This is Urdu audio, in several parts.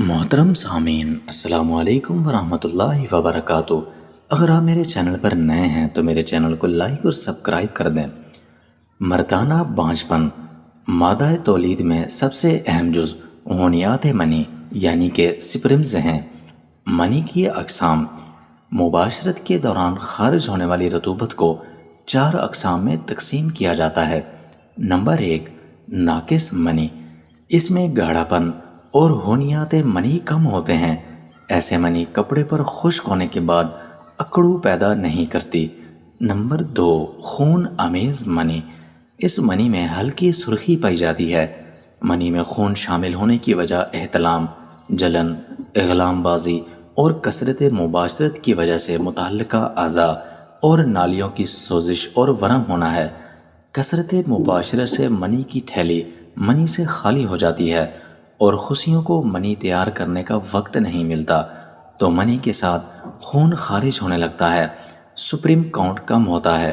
محترم سامعین، السلام علیکم ورحمۃ اللہ وبرکاتہ۔ اگر آپ میرے چینل پر نئے ہیں تو میرے چینل کو لائک اور سبسکرائب کر دیں۔ مردانہ بانجھپن مادہ تولید میں سب سے اہم جز ہونیات منی یعنی کہ سپرمز ہیں۔ منی کی اقسام: مباشرت کے دوران خارج ہونے والی رطوبت کو 4 اقسام میں تقسیم کیا جاتا ہے۔ نمبر 1، ناقص منی۔ اس میں گاڑھا پن اور ہونیات منی کم ہوتے ہیں۔ ایسے منی کپڑے پر خشک ہونے کے بعد اکڑو پیدا نہیں کرتی۔ نمبر 2، خون آمیز منی۔ اس منی میں ہلکی سرخی پائی جاتی ہے۔ منی میں خون شامل ہونے کی وجہ احتلام، جلن، اغلام بازی اور کثرت مباشرت کی وجہ سے متعلقہ اعضاء اور نالیوں کی سوزش اور ورم ہونا ہے۔ کثرت مباشرت سے منی کی تھیلی منی سے خالی ہو جاتی ہے اور خصیوں کو منی تیار کرنے کا وقت نہیں ملتا تو منی کے ساتھ خون خارج ہونے لگتا ہے، سپرم کاؤنٹ کم ہوتا ہے۔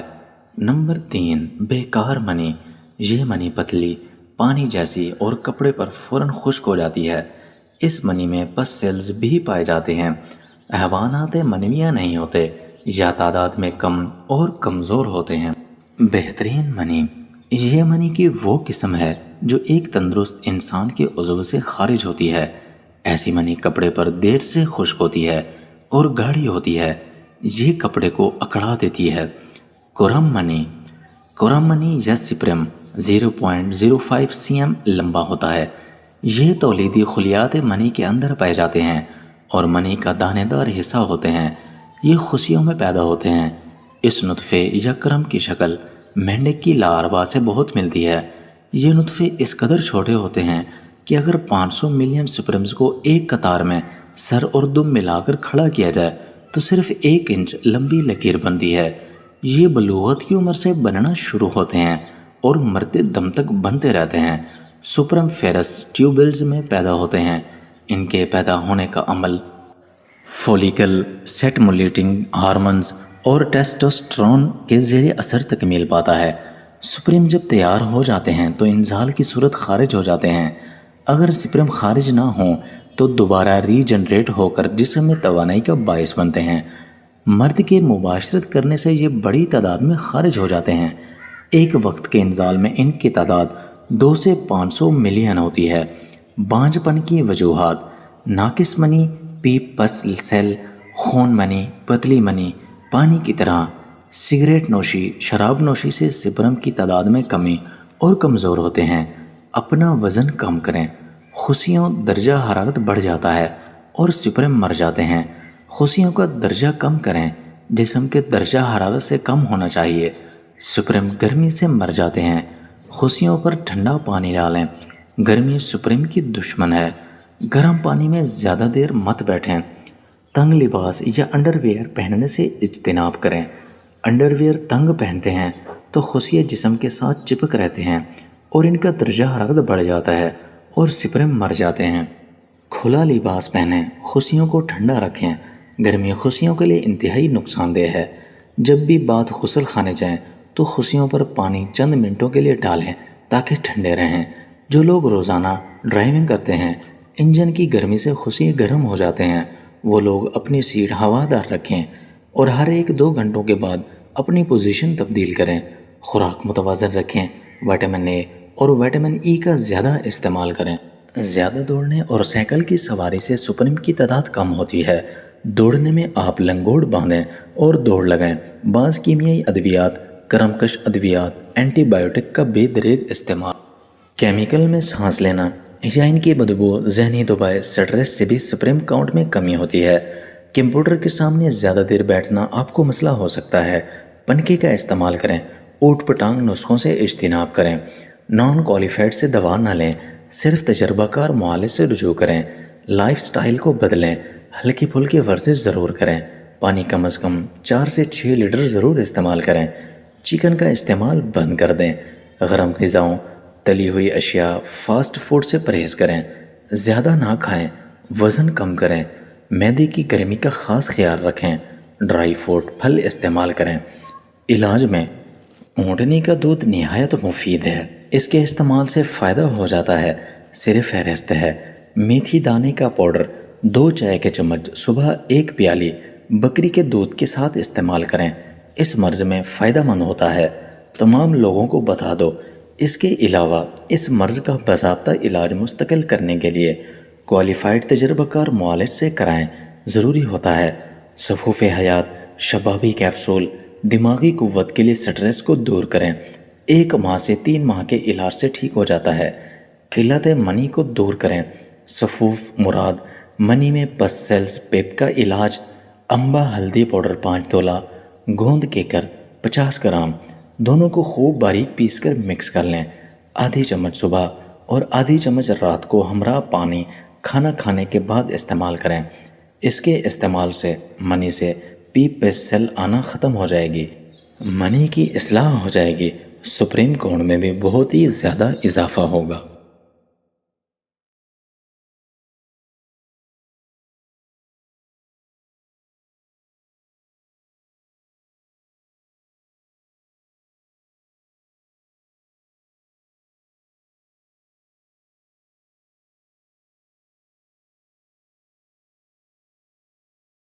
نمبر 3، بیکار منی۔ یہ منی پتلی، پانی جیسی اور کپڑے پر فوراً خشک ہو جاتی ہے۔ اس منی میں پس سیلز بھی پائے جاتے ہیں۔ حیوانات منویہ نہیں ہوتے یا تعداد میں کم اور کمزور ہوتے ہیں۔ بہترین منی۔ یہ منی کی وہ قسم ہے جو ایک تندرست انسان کے عضو سے خارج ہوتی ہے۔ ایسی منی کپڑے پر دیر سے خشک ہوتی ہے اور گاڑھی ہوتی ہے۔ یہ کپڑے کو اکڑا دیتی ہے۔ کرم منی۔ کرم منی یا سپرم 0.05 cm لمبا ہوتا ہے۔ یہ تولیدی خلیات منی کے اندر پائے جاتے ہیں اور منی کا دانے دار حصہ ہوتے ہیں۔ یہ خصیوں میں پیدا ہوتے ہیں۔ اس نطفے یا کرم کی شکل مینڈک کی لاروا سے بہت ملتی ہے۔ یہ نطفے اس قدر چھوٹے ہوتے ہیں کہ اگر 500 ملین سپرمز کو ایک قطار میں سر اور دم ملا کر کھڑا کیا جائے تو صرف 1 انچ لمبی لکیر بنتی ہے۔ یہ بلوغت کی عمر سے بننا شروع ہوتے ہیں اور مرتے دم تک بنتے رہتے ہیں۔ سپرم فیرس ٹیوبلز میں پیدا ہوتے ہیں۔ ان کے پیدا ہونے کا عمل فولیکل سٹیمولیٹنگ ہارمونز اور ٹیسٹوسٹرون کے زیر اثر تکمیل پاتا ہے۔ سپرم جب تیار ہو جاتے ہیں تو انزال کی صورت خارج ہو جاتے ہیں۔ اگر سپرم خارج نہ ہوں تو دوبارہ ری جنریٹ ہو کر جسم میں توانائی کا باعث بنتے ہیں۔ مرد کے مباشرت کرنے سے یہ بڑی تعداد میں خارج ہو جاتے ہیں۔ ایک وقت کے انزال میں ان کی تعداد 2 سے 500 ملین ہوتی ہے۔ بانجھ پن کی وجوہات: ناقص منی، پیپ پس سیل، خون منی، پتلی منی، پانی کی طرح۔ سگریٹ نوشی، شراب نوشی سے سپرم کی تعداد میں کمی اور کمزور ہوتے ہیں۔ اپنا وزن کم کریں۔ خصیوں درجہ حرارت بڑھ جاتا ہے اور سپرم مر جاتے ہیں۔ خصیوں کا درجہ کم کریں۔ جسم کے درجہ حرارت سے کم ہونا چاہیے۔ سپرم گرمی سے مر جاتے ہیں۔ خصیوں پر ٹھنڈا پانی ڈالیں۔ گرمی سپرم کی دشمن ہے۔ گرم پانی میں زیادہ دیر مت بیٹھیں۔ تنگ لباس یا انڈر ویئر پہننے سے اجتناب کریں۔ انڈر ویئر تنگ پہنتے ہیں تو خصیے جسم کے ساتھ چپک رہتے ہیں اور ان کا درجہ حرارت بڑھ جاتا ہے اور سپرم مر جاتے ہیں۔ کھلا لباس پہنیں۔ خصیوں کو ٹھنڈا رکھیں۔ گرمی خصیوں کے لیے انتہائی نقصان دہ ہے۔ جب بھی بعد غسل خانے جائیں تو خصیوں پر پانی چند منٹوں کے لیے ڈالیں تاکہ ٹھنڈے رہیں۔ جو لوگ روزانہ ڈرائیونگ کرتے ہیں، انجن کی گرمی سے خصیے گرم ہو جاتے ہیں، وہ لوگ اپنی سیٹ ہوادار رکھیں اور ہر 1-2 گھنٹوں کے بعد اپنی پوزیشن تبدیل کریں۔ خوراک متوازن رکھیں۔ وٹامن اے اور وٹامن ای کا زیادہ استعمال کریں۔ زیادہ دوڑنے اور سائیکل کی سواری سے سپرم کی تعداد کم ہوتی ہے۔ دوڑنے میں آپ لنگوٹ باندھیں اور دوڑ لگائیں۔ بعض کیمیائی ادویات، کرمکش ادویات، اینٹی بائیوٹک کا بے دریغ استعمال، کیمیکل میں سانس لینا یا ان کی بدبو، ذہنی دباؤ، سٹریس سے بھی سپرم کاؤنٹ میں کمی ہوتی ہے۔ کمپیوٹر کے سامنے زیادہ دیر بیٹھنا آپ کو مسئلہ ہو سکتا ہے۔ پنکھے کا استعمال کریں۔ اوٹ پٹانگ نسخوں سے اجتناب کریں۔ نان کوالیفائڈ سے دوا نہ لیں، صرف تجربہ کار معالج سے رجوع کریں۔ لائف سٹائل کو بدلیں۔ ہلکی پھلکی ورزش ضرور کریں۔ پانی کم از کم 4 سے 6 لیٹر ضرور استعمال کریں۔ چکن کا استعمال بند کر دیں۔ گرم غذاؤں، تلی ہوئی اشیاء، فاسٹ فوڈ سے پرہیز کریں۔ زیادہ نہ کھائیں۔ وزن کم کریں۔ معدے کی گرمی کا خاص خیال رکھیں۔ ڈرائی فروٹ، پھل استعمال کریں۔ علاج میں اونٹنی کا دودھ نہایت مفید ہے۔ اس کے استعمال سے فائدہ ہو جاتا ہے۔ صرف فہرست ہے: میتھی دانے کا پاؤڈر 2 چائے کے چمچ صبح 1 پیالی بکری کے دودھ کے ساتھ استعمال کریں، اس مرض میں فائدہ مند ہوتا ہے، تمام لوگوں کو بتا دو۔ اس کے علاوہ اس مرض کا باضابطہ علاج مستقل کرنے کے لیے کوالیفائڈ تجربہ کار معالج سے کرائیں، ضروری ہوتا ہے۔ صفوف حیات شبابی کیپسول دماغی قوت کے لیے سٹریس کو دور کریں، 1 ماہ سے 3 ماہ کے علاج سے ٹھیک ہو جاتا ہے۔ قلت منی کو دور کریں، صفوف مراد منی میں پس سیلز پیپ کا علاج، امبا ہلدی پاؤڈر 5 تولہ، گوند کیکر 50 گرام، دونوں کو خوب باریک پیس کر مکس کر لیں، آدھی چمچ صبح اور آدھی چمچ رات کو ہمراہ پانی کھانا کھانے کے بعد استعمال کریں۔ اس کے استعمال سے منی سے پیپ پہ سیل آنا ختم ہو جائے گی، منی کی اصلاح ہو جائے گی، سپریم کورٹ میں بھی بہت ہی زیادہ اضافہ ہوگا۔